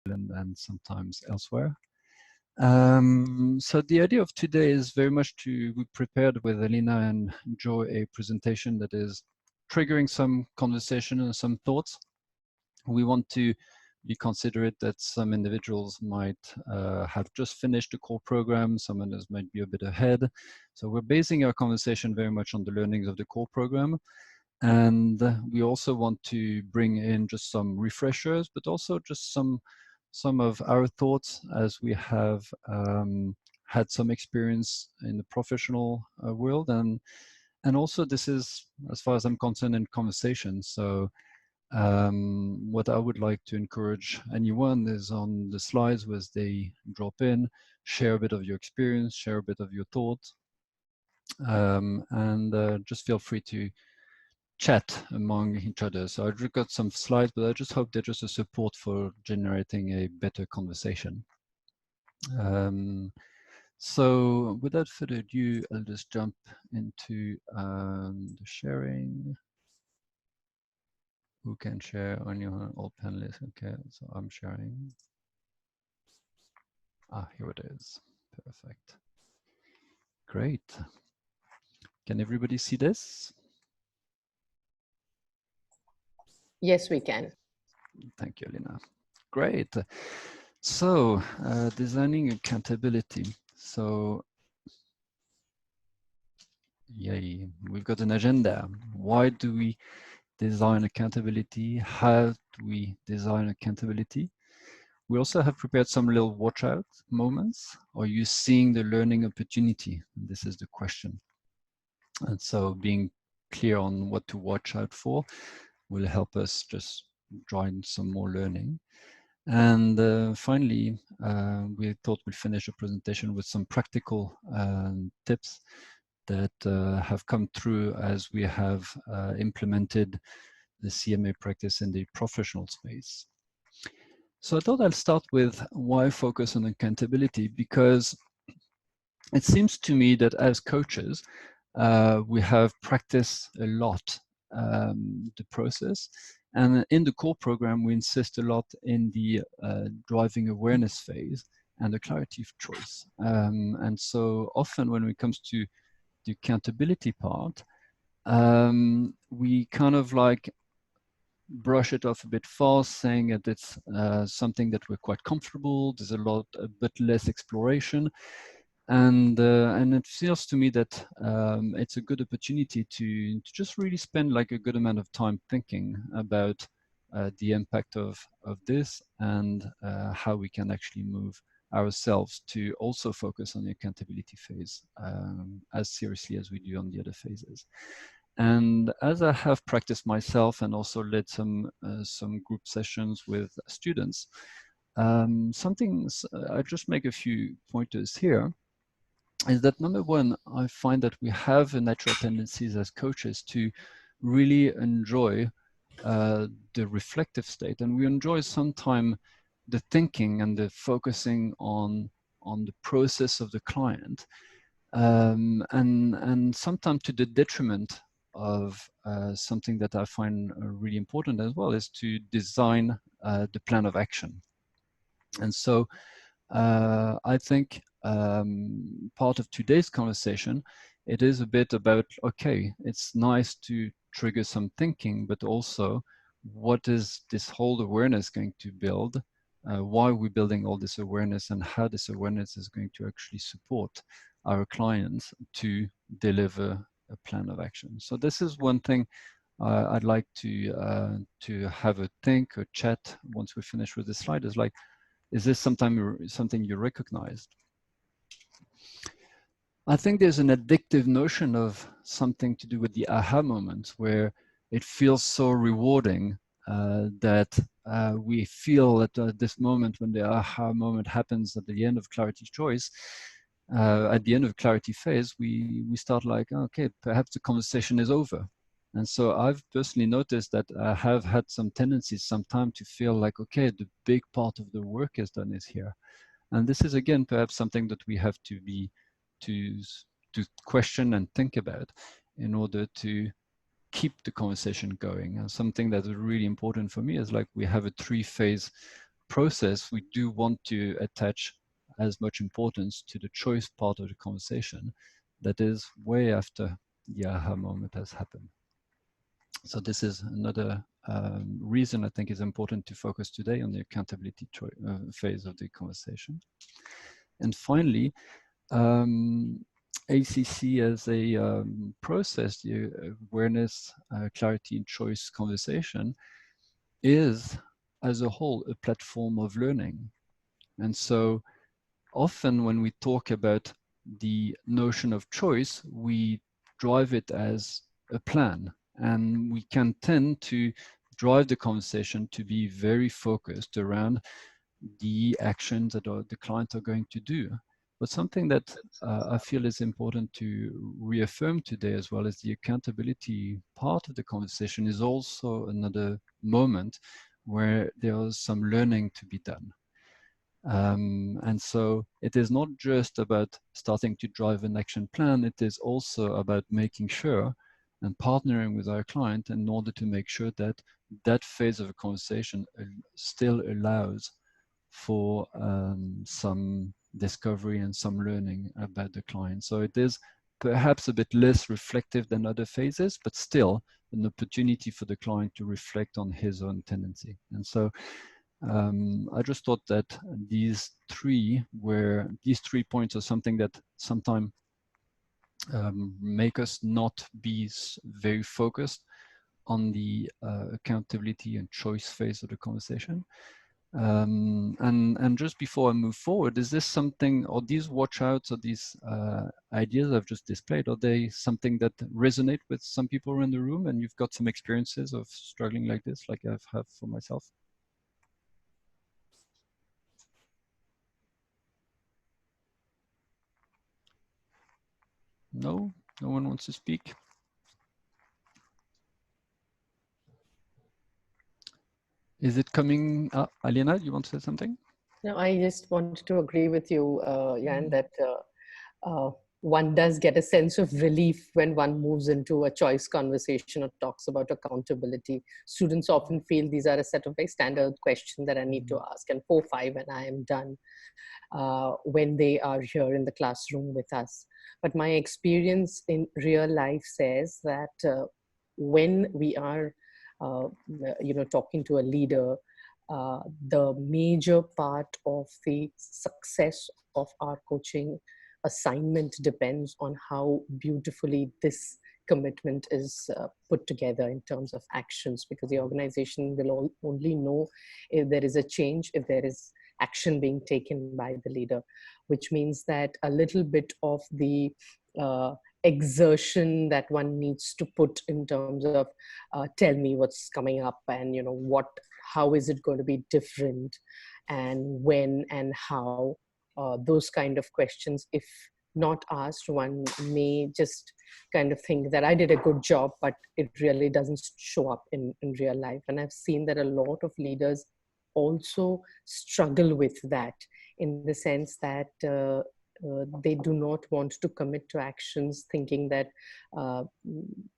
and sometimes elsewhere. So the idea of today is very much to be prepared with Alina and enjoy a presentation that is triggering some conversation and some thoughts. We want to be considerate that some individuals might have just finished the core program, some others might be a bit ahead. So we're basing our conversation very much on the learnings of the core program. And we also want to bring in just some refreshers, but also just some of our thoughts as we have had some experience in the professional world. And also this is, as far as I'm concerned, in conversation. So what I would like to encourage anyone is on the slides as they drop in, share a bit of your experience, share a bit of your thoughts, and just feel free to chat among each other. So I just got some slides, but I just hope they're just a support for generating a better conversation. So without further ado, I'll just jump into the sharing. Who can share on your all panelists? Okay, so I'm sharing. Ah, here it is. Perfect. Great. Can everybody see this? Yes, we can. Thank you, Alina. Great. So designing accountability. So yay, we've got an agenda. Why do we design accountability? How do we design accountability? We also have prepared some little watch out moments. Are you seeing the learning opportunity? This is the question. And so being clear on what to watch out for will help us just join some more learning. And finally, we thought we'd finish a presentation with some practical tips that have come through as we have implemented the CMA practice in the professional space. So I thought I'll start with why focus on accountability, because it seems to me that as coaches, we have practiced a lot the process. And in the core program, we insist a lot in the driving awareness phase and the clarity of choice. And so often when it comes to the accountability part, we kind of like brush it off a bit fast, saying that it's something that we're quite comfortable. There's a bit less exploration. And it feels to me that it's a good opportunity to just really spend like a good amount of time thinking about the impact of this and how we can actually move ourselves to also focus on the accountability phase as seriously as we do on the other phases. And as I have practiced myself and also led some group sessions with students, I just make a few pointers here. Is that number one, I find that we have a natural tendencies as coaches to really enjoy the reflective state, and we enjoy sometimes the thinking and the focusing on the process of the client, and sometimes to the detriment of something that I find really important as well, is to design the plan of action. And so I think part of today's conversation, it is a bit about, okay, it's nice to trigger some thinking, but also what is this whole awareness going to build? Why are we building all this awareness, and how this awareness is going to actually support our clients to deliver a plan of action. So this is one thing I'd like to have a think or chat once we finish with this slide, is like, is this something you recognized? I think there's an addictive notion of something to do with the aha moments, where it feels so rewarding that we feel at this moment, when the aha moment happens at the end of clarity choice, at the end of clarity phase, we start like, okay, perhaps the conversation is over. And so I've personally noticed that I have had some tendencies sometimes to feel like, okay, the big part of the work is done is here. And this is, again, perhaps something that we have to question and think about in order to keep the conversation going. And something that is really important for me is like, we have a 3-phase process, we do want to attach as much importance to the choice part of the conversation that is way after the aha moment has happened. So this is another reason I think is important to focus today on the accountability phase of the conversation. And finally, ACC as a process, the awareness, clarity, and choice conversation is, as a whole, a platform of learning. And so often when we talk about the notion of choice, we drive it as a plan, and we can tend to drive the conversation to be very focused around the actions that the clients are going to do. But something that I feel is important to reaffirm today, as well as the accountability part of the conversation, is also another moment where there is some learning to be done. And so it is not just about starting to drive an action plan, it is also about making sure and partnering with our client in order to make sure that that phase of a conversation still allows for some discovery and some learning about the client. So it is perhaps a bit less reflective than other phases, but still an opportunity for the client to reflect on his own tendency. And so I just thought that these three points are something that sometimes make us not be very focused on the accountability and choice phase of the conversation. And just before I move forward, is this something, or these watch outs, or these ideas I've just displayed, are they something that resonate with some people in the room, and you've got some experiences of struggling like this, like I've had for myself? No? No one wants to speak? Is it coming? Alina, you want to say something? No, I just wanted to agree with you, Yann, that one does get a sense of relief when one moves into a choice conversation or talks about accountability. Students often feel these are a set of very standard questions that I need to ask, and 4, 5, and I am done when they are here in the classroom with us. But my experience in real life says that when we are, talking to a leader, the major part of the success of our coaching assignment depends on how beautifully this commitment is put together in terms of actions, because the organization will only know if there is a change, if there is action being taken by the leader, which means that a little bit of the exertion that one needs to put in terms of tell me what's coming up, and how is it going to be different, and when and how, those kind of questions, if not asked, one may just kind of think that I did a good job, but it really doesn't show up in real life. And I've seen that a lot of leaders also struggle with that, in the sense that they do not want to commit to actions thinking that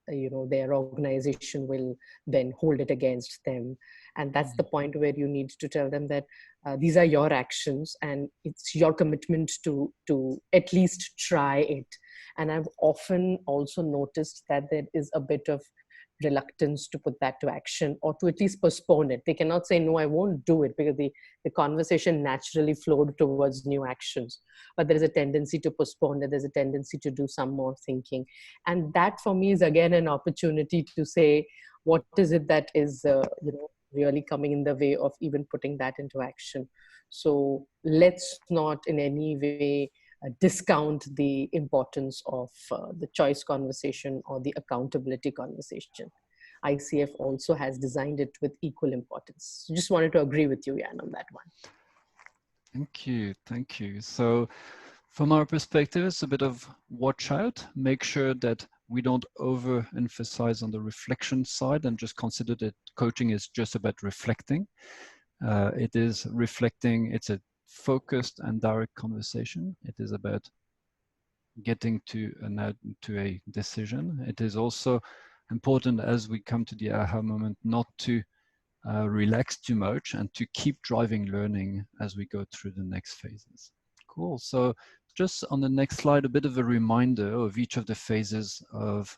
their organization will then hold it against them. And that's the point where you need to tell them that these are your actions, and it's your commitment to at least try it. And I've often also noticed that there is a bit of reluctance to put that to action, or to at least postpone it. They cannot say, no, I won't do it, because the conversation naturally flowed towards new actions. But there is a tendency to postpone it. There's a tendency to do some more thinking. And that for me is again an opportunity to say, what is it that is, really coming in the way of even putting that into action? So let's not in any way discount the importance of the choice conversation or the accountability conversation. ICF also has designed it with equal importance. So just wanted to agree with you, Yann, on that one. Thank you. Thank you. So from our perspective, it's a bit of watch out. Make sure that we don't overemphasize on the reflection side and just consider that coaching is just about reflecting. It is reflecting. It's a focused and direct conversation. It is about getting to a decision. It is also important, as we come to the aha moment, not to relax too much and to keep driving learning as we go through the next phases. Cool. So just on the next slide, a bit of a reminder of each of the phases of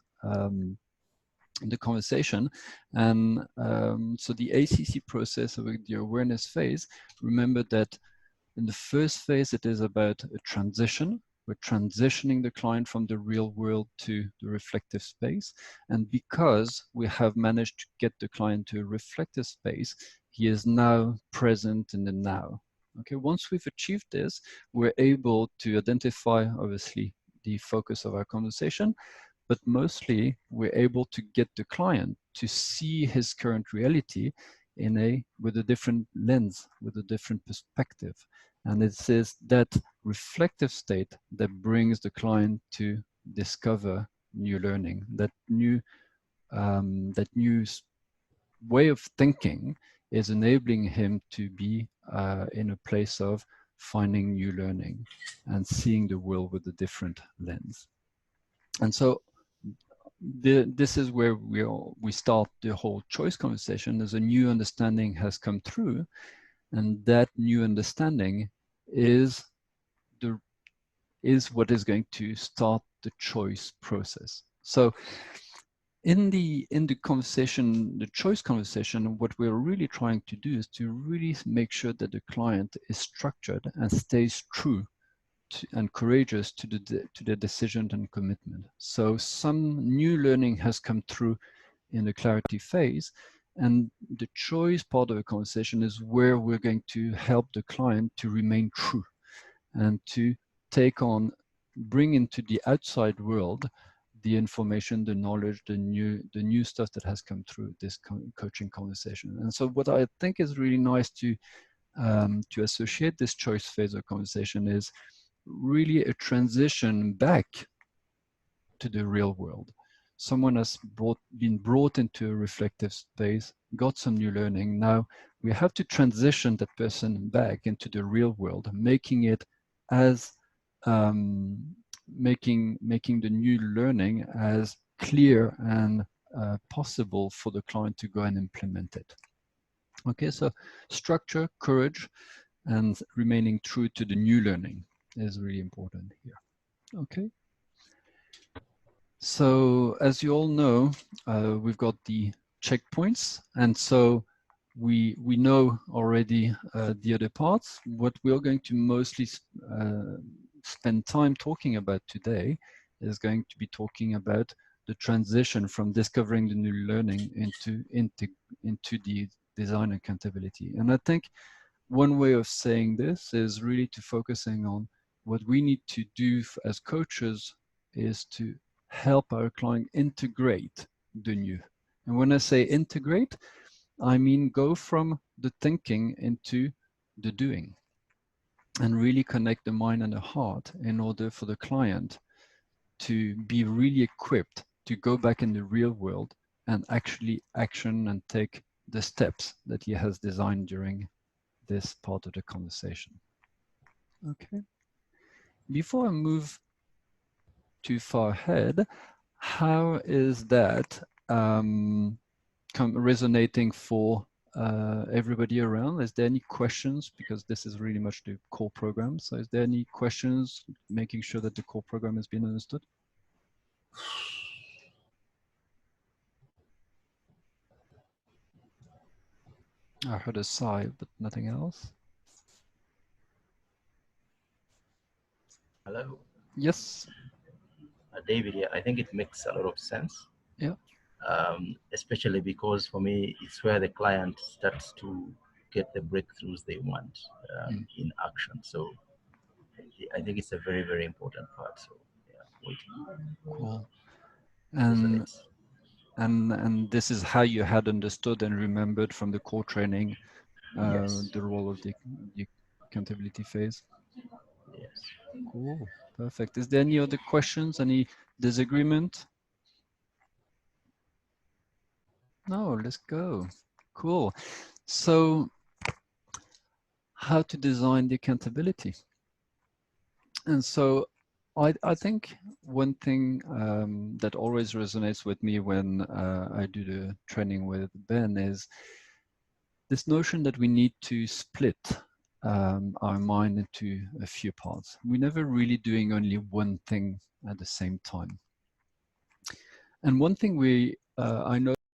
the conversation. And so the ACC process of the awareness phase, remember that in the first phase, it is about a transition. We're transitioning the client from the real world to the reflective space. And because we have managed to get the client to a reflective space, he is now present in the now. Okay, once we've achieved this, we're able to identify, obviously, the focus of our conversation, but mostly we're able to get the client to see his current reality with a different lens, with a different perspective. And it says that reflective state that brings the client to discover new learning, that new way of thinking is enabling him to be in a place of finding new learning and seeing the world with a different lens. And so this is where we start the whole choice conversation. As a new understanding has come through, and that new understanding is what is going to start the choice process. So in the conversation, the choice conversation, what we're really trying to do is to really make sure that the client is structured and stays true and courageous to the decision and commitment. So some new learning has come through in the clarity phase, and the choice part of the conversation is where we're going to help the client to remain true and to bring into the outside world the information, the knowledge, the new stuff that has come through this coaching conversation. And so what I think is really nice to associate this choice phase of conversation is really a transition back to the real world. Someone has been brought into a reflective space, got some new learning. Now we have to transition that person back into the real world, making it as making the new learning as clear and possible for the client to go and implement it. Okay, so structure, courage, and remaining true to the new learning is really important here. Okay. So as you all know, we've got the checkpoints, and so we know already the other parts. What we're going to mostly spend time talking about today is going to be talking about the transition from discovering the new learning into the design accountability. And I think one way of saying this is really to focusing on what we need to do as coaches is to help our client integrate the new. And when I say integrate, I mean go from the thinking into the doing and really connect the mind and the heart in order for the client to be really equipped to go back in the real world and actually action and take the steps that he has designed during this part of the conversation. Okay. Before I move too far ahead, how is that resonating for everybody around? Is there any questions? Because this is really much the core program. So is there any questions, making sure that the core program has been understood? I heard a sigh, but nothing else. Hello. Yes. David, yeah, I think it makes a lot of sense. Yeah. Especially because for me, it's where the client starts to get the breakthroughs they want in action. So I think it's a very, very important part. So yeah, waiting. Cool. And this is how you had understood and remembered from the core training Yes. the role of the accountability phase. Yes. Cool. Perfect. Is there any other questions? Any disagreement? No, let's go. Cool. So how to design the accountability? And so I think one thing that always resonates with me when I do the training with Ben is this notion that we need to split our mind into a few parts. We're never really doing only one thing at the same time. And one thing I know